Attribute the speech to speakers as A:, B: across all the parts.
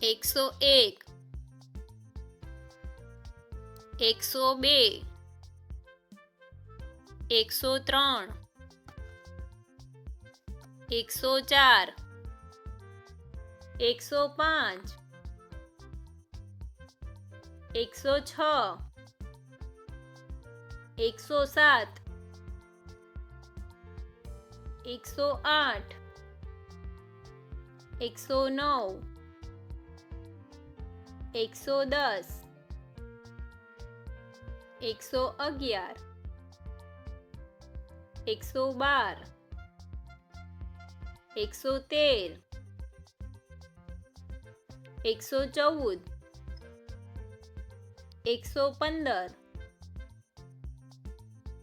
A: 101 102 103 104 105 106 107 108 109 110 111 112 113 114 115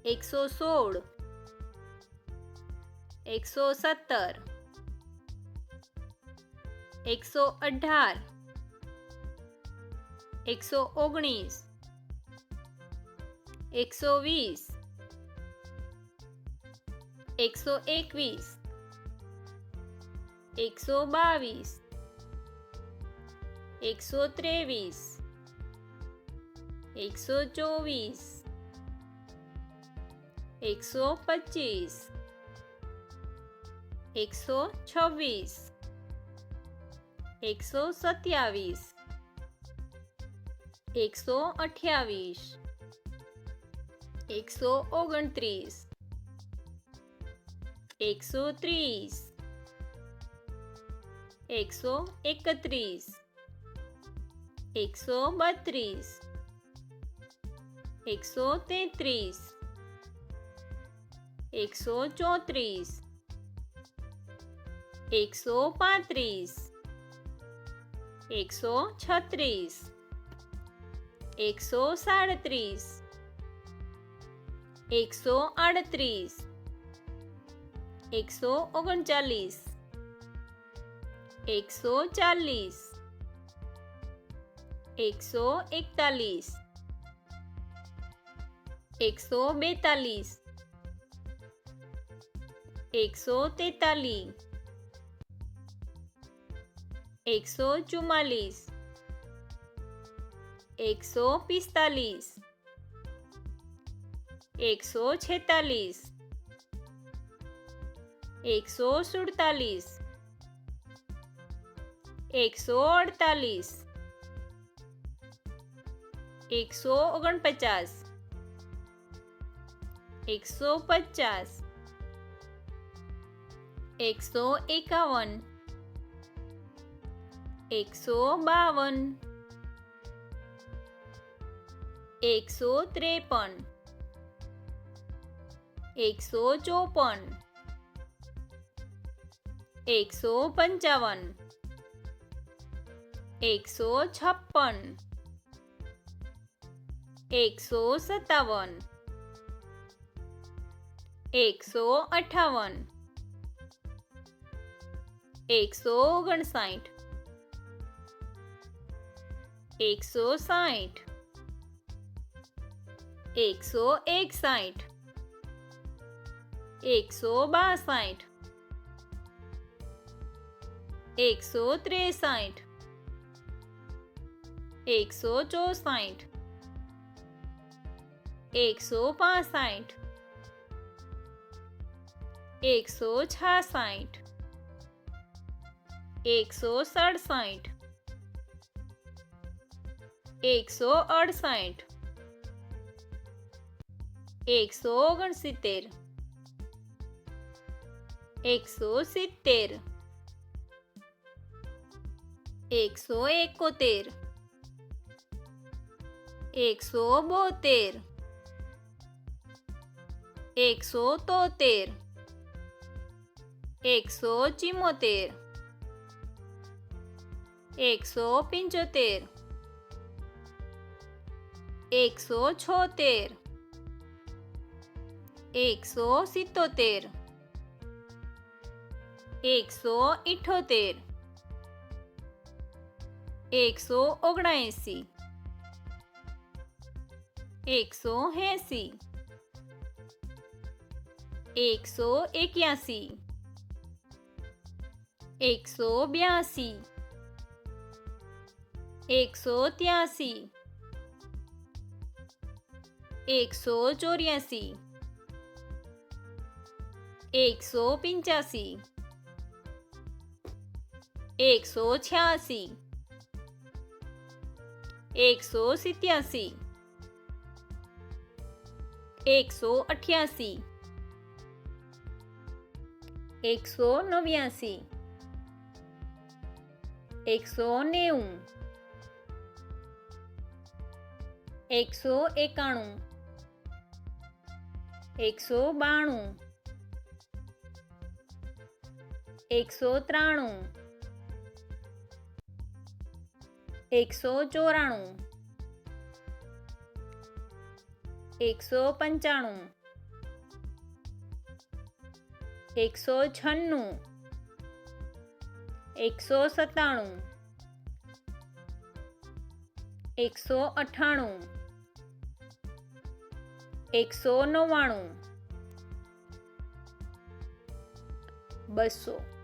A: 116 117 118 119 120 121 122 123 124 125 126 127 128 129 130 131 132 133 134 135 136 137 138 139 140 141 142 143 144 145 146 147 148 149 150 151 152 153 154 155 156 157 158 159 160 161 162 163 164 165 166 167 168 169 170 171 172 173 174 175 176 177 178 179 180 181 182 183 184 185 186 187 188 189 190 191 192 193 194 195 196 197 198 199 200